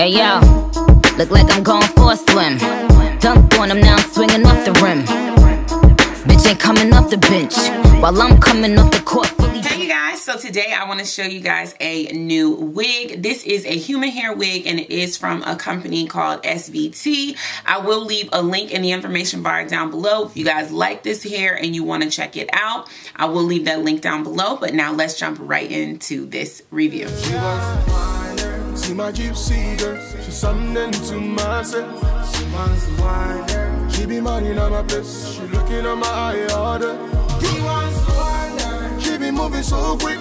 Hey yo, look like I'm going for a swim. Dunked on him, now I'm swinging off the rim. Bitch ain't coming off the bench while I'm coming off the court fully. Hey you guys, so today I want to show you guys a new wig. This is a human hair wig and it is from a company called SVT. I will leave a link in the information bar down below if you guys like this hair and you want to check it out. I will leave that link down below, but now let's jump right into this review. See my gypsy girl, she's something to myself. She wants to wind her. She be minding on my place, she looking at my eye order. He wants to wind her. She be moving so quick,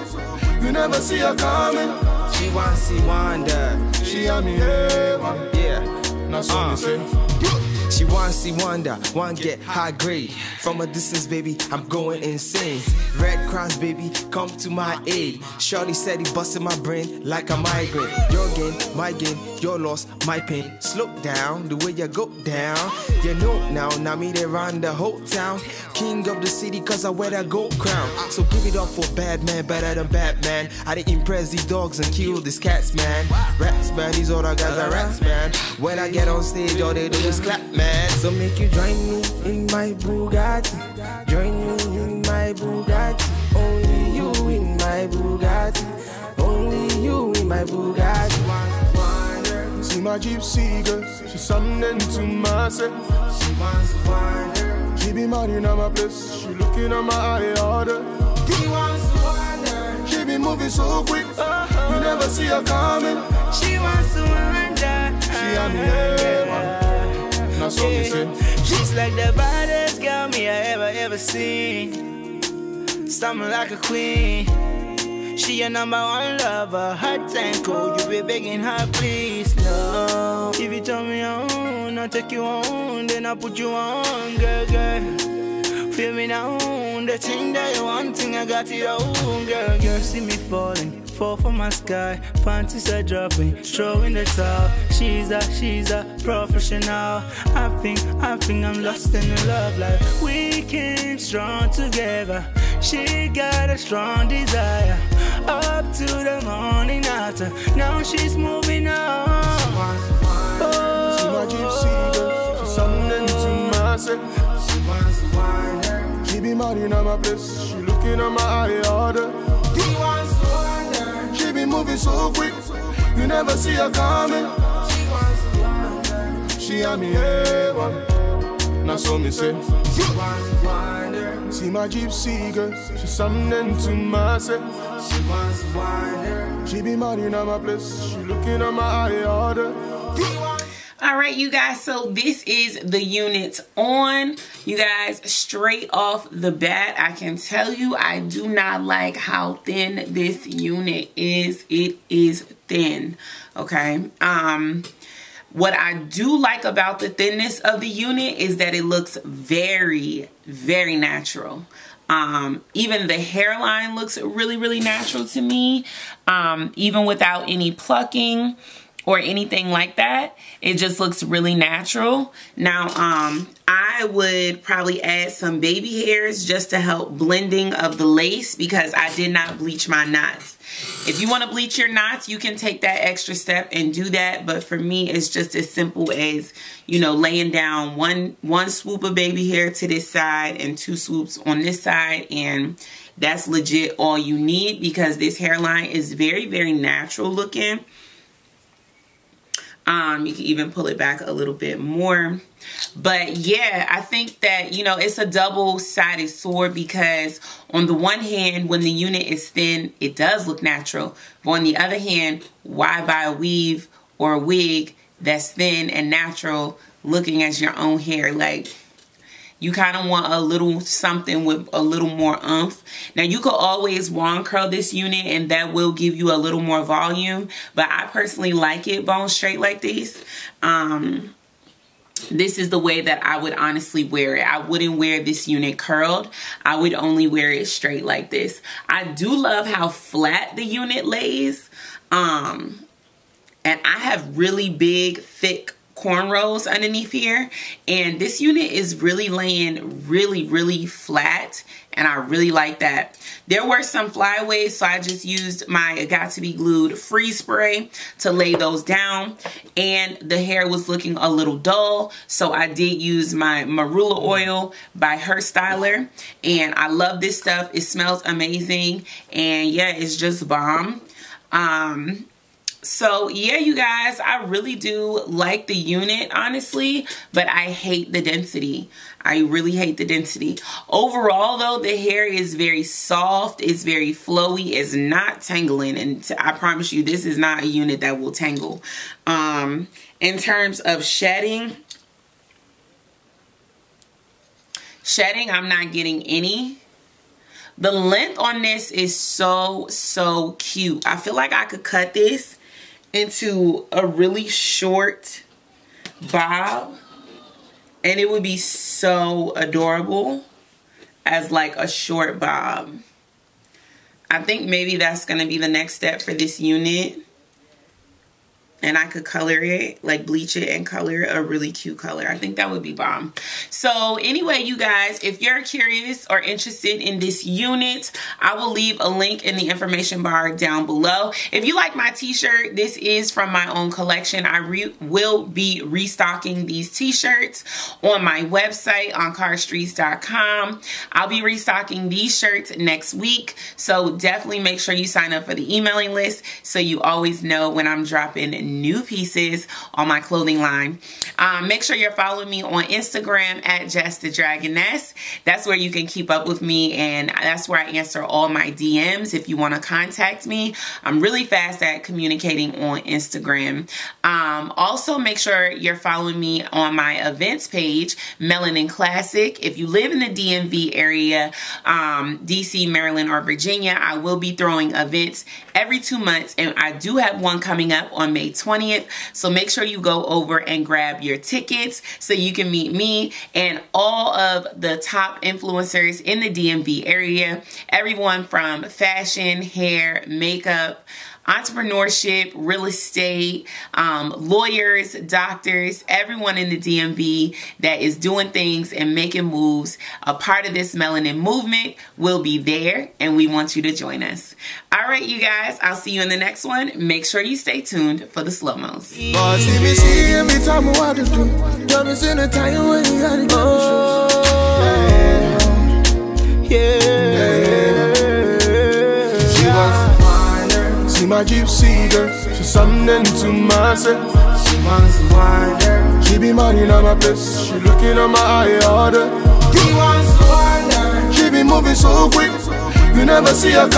you never see her coming. She wants to wind her. She had me heaven, Yeah. not so me say. She wants to wonder, want get high grade. From a distance, baby, I'm going insane. Red Cross, baby, come to my aid. Shorty said he busted my brain like a migraine. Your gain, my gain, your loss, my pain. Slow down, the way you go down. You know now me they run the whole town. King of the city, cause I wear that gold crown. So give it up for bad man, better than Batman. I didn't impress these dogs and kill these cats, man. Rats, man, these other guys are rats, man. When I get on stage, all they do is clap, man. So make you join me in my Bugatti. Join me in my Bugatti. Only you in my Bugatti. Only you in my Bugatti. See my gypsy girl, she's something to myself. She wants to wind her. She be minding on my place, she looking at my eye order. He wants to wind her. She be moving so quick, you never see her coming. She wants to wind her. She had me heaven, not so me say. She's like the baddest girl me I ever seen. Something like a queen. She your number one lover, hot and cold. You be begging her, please, no. If you tell me on, I'll take you on, then I'll put you on, girl, girl. Feel me now, the thing that you want, thing I got it all, girl, girl. See me falling, fall from my sky, panties are dropping, throwing the towel. She's a professional. I think I'm lost in the love life. We came strong together. She got a strong desire. Up to the morning after. Now she's moving on. See my gypsy girl, she's something to myself. She wants to wind her. She be minding on my place, she looking at my eye order. He wants to wind her. She be moving so quick, you never see her coming. She wants to wind her. She had me heaven, not so me say. She wants to wind her. See my gypsy girl, she's something to myself. She wants to wind her. She be minding on my place, she looking at my eye order. All right, you guys, so this is the unit on. You guys, straight off the bat, I can tell you I do not like how thin this unit is. It is thin, okay? What I do like about the thinness of the unit is that it looks very, very natural. Even the hairline looks really, really natural to me, even without any plucking or anything like that. It just looks really natural. Now, I would probably add some baby hairs just to help blending of the lace because I did not bleach my knots. If you want to bleach your knots, you can take that extra step and do that. But for me, it's just as simple as, you know, laying down one swoop of baby hair to this side and 2 swoops on this side. And that's legit all you need because this hairline is very, very natural looking. You can even pull it back a little bit more. But yeah, I think that, you know, it's a double-sided sword because on the one hand, when the unit is thin, it does look natural. But on the other hand, why buy a weave or a wig that's thin and natural looking as your own hair? Like, you kind of want a little something with a little more oomph. Now, you could always wand curl this unit and that will give you a little more volume. But I personally like it bone straight like this. This is the way that I would honestly wear it. I wouldn't wear this unit curled. I would only wear it straight like this. I do love how flat the unit lays. And I have really big, thick cornrows underneath here, and this unit is really laying really flat, and I really like that. There were some flyaways, so I just used my Got to Be Glued freeze spray to lay those down, and the hair was looking a little dull, so I did use my marula oil by Her Styler, and I love this stuff. It smells amazing, and yeah, it's just bomb. So yeah, you guys, I really do like the unit, honestly, but I hate the density. I really hate the density. Overall though, the hair is very soft, it's very flowy, it's not tangling, and I promise you this is not a unit that will tangle. In terms of shedding, I'm not getting any. The length on this is so cute. I feel like I could cut this into a really short bob, and it would be so adorable as like a short bob. I think maybe that's gonna be the next step for this unit. And I could color it, like bleach it and color a really cute color. I think that would be bomb. So anyway, you guys, if you're curious or interested in this unit, I will leave a link in the information bar down below. If you like my t-shirt, this is from my own collection. I will be restocking these t-shirts on my website on cardstreets.com. I'll be restocking these shirts next week. So definitely make sure you sign up for the emailing list so you always know when I'm dropping new pieces on my clothing line. Make sure you're following me on Instagram at Jess the Dragoness. That's where you can keep up with me, and that's where I answer all my DMs if you want to contact me. I'm really fast at communicating on Instagram. Also, make sure you're following me on my events page, Melanin Classic. If you live in the DMV area, DC, Maryland, or Virginia, I will be throwing events every 2 months, and I do have one coming up on May 20th. So make sure you go over and grab your tickets so you can meet me and all of the top influencers in the DMV area. Everyone from fashion, hair, makeup, entrepreneurship, real estate, lawyers, doctors, everyone in the DMV that is doing things and making moves, a part of this melanin movement, will be there, and we want you to join us. All right, you guys, I'll see you in the next one. Make sure you stay tuned for the slow-mos. See my gypsy girl, she's something to myself. She wants to wind her. She be money on my place, she looking on my eye order. He wants to wind her. She be moving so quick, you never see her.